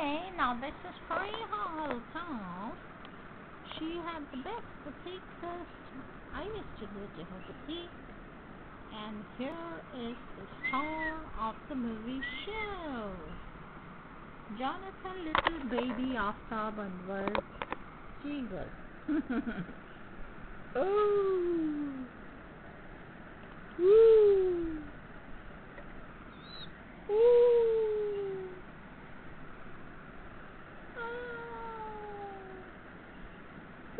Okay, now this is Seagull's house. She had the best boutique system. I used to go to her boutique. And here is the star of the movie show. Jonathan, little baby Aftab Anwar, Seagull. Oh. Ooh. Ooh.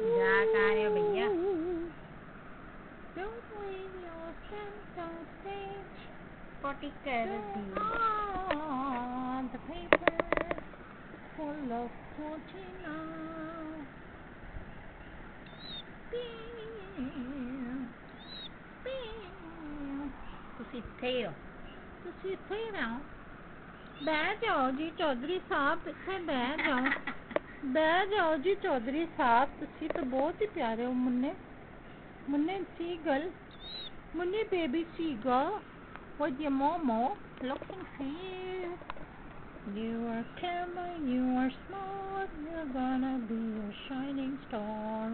जा कहाँ रहे हो भैया? Don't leave your friends on stage. पोटी कर दी. The paper full of potty now. तुसी इत्थे ही हो. ਤੁਸੀਂ ਇੱਥੇ ਹੀ ਰਹੋ. ਬਹਿ ਜਾਓ ਜੀ ਚੌਧਰੀ ਸਾਹਿਬ, ਇੱਥੇ ਬਹਿ ਜਾਓ. ਬਹਿ ਜਾਓ ਜੀ ਚੌਧਰੀ ਸਾਹਿਬ, ਤੁਸੀਂ ਤਾਂ ਬਹੁਤ ਹੀ ਪਿਆਰੇ ਹੋ. ਮੁੰਨੇ Seagull, ਮੁੰਨੇ baby Seagull with your momo looking for you. You are clever, you are smart, you're gonna be a shining star.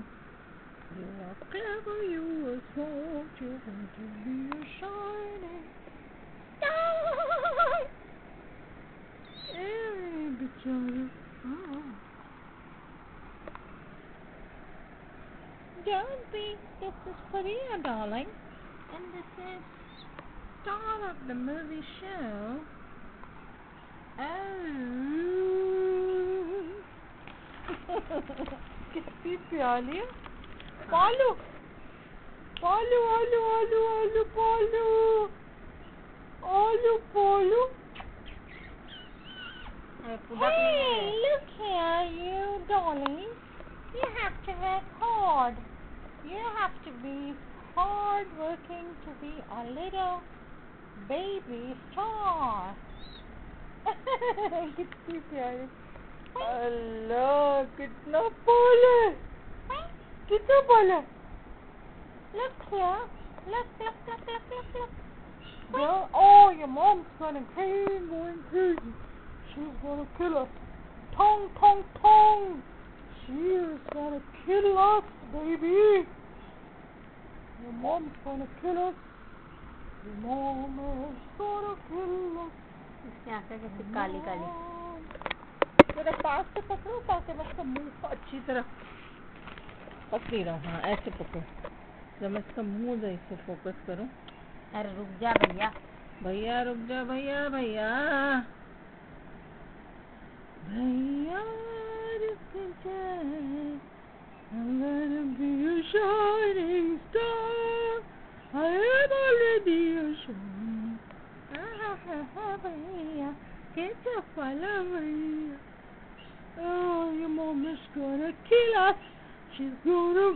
You are clever, you are smart, you're going to be a shining star. Hey, beachara. Don't be. This is for you, darling. And this is star of the movie show. Oh. कितनी प्यारी है. पालू. Palu, alu, alu, alu, Palu. Alu, Palu. Hey, look here, you dolly. You have to work hard. You have to be hard working to be a little baby star. कितनी प्यारी. अल्लाह कितना पाल है. कितना पाल है. Look here. Look. Girl, oh, your mom's going crazy. She's gonna kill us. Tong. She is gonna kill us, baby. Your mom's gonna kill us. Your mom is gonna kill us. इसकी आंखें कैसी काली काली. तेरा पास से पकड़ो ताकि मैं इसका मुंह अच्छी तरह पकड़ी रहूं. हाँ, ऐसे पकड़ो. जब मैं इसका मुंह ऐसे फोकस करूं. अरे रुक जा भैया. भैया रुक जा. भैया रुक जा. I'm gonna be a shining star. I am already a shining. Bhaiya, get your fella, bhaiya. Oh, your mom is gonna kill us. She's gonna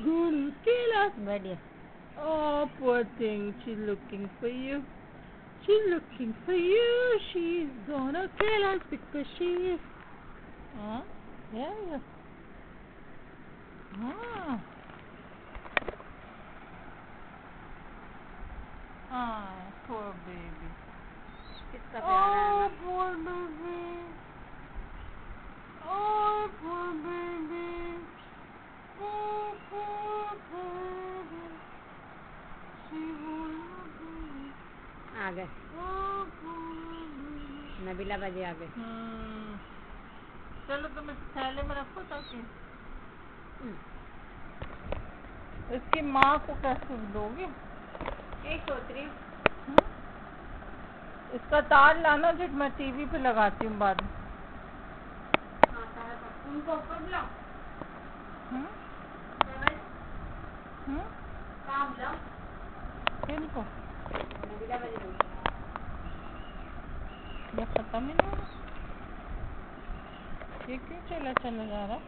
kill us. बढ़िया. Oh, poor thing. She's looking for you. She's looking for you. She's gonna kill us because she is. Yeah. Poor baby. कितना प्यारा है ना. Poor baby. Oh, poor baby. Oh, poor baby. आ गए. नबीला बाजी आ गए. चलो तुम इस थैले में रखो ताकि इसकी माँ को कैसे दोगे. एक सोच रही हूँ. इसका तार लाना जो मैं टीवी पे लगाती हूँ बाद में. उनको ऊपर बुलाओ. काम बुलाओ. किनको. नबीला बाजी ये खत्म ही नहीं. ये क्यों चला जा रहा.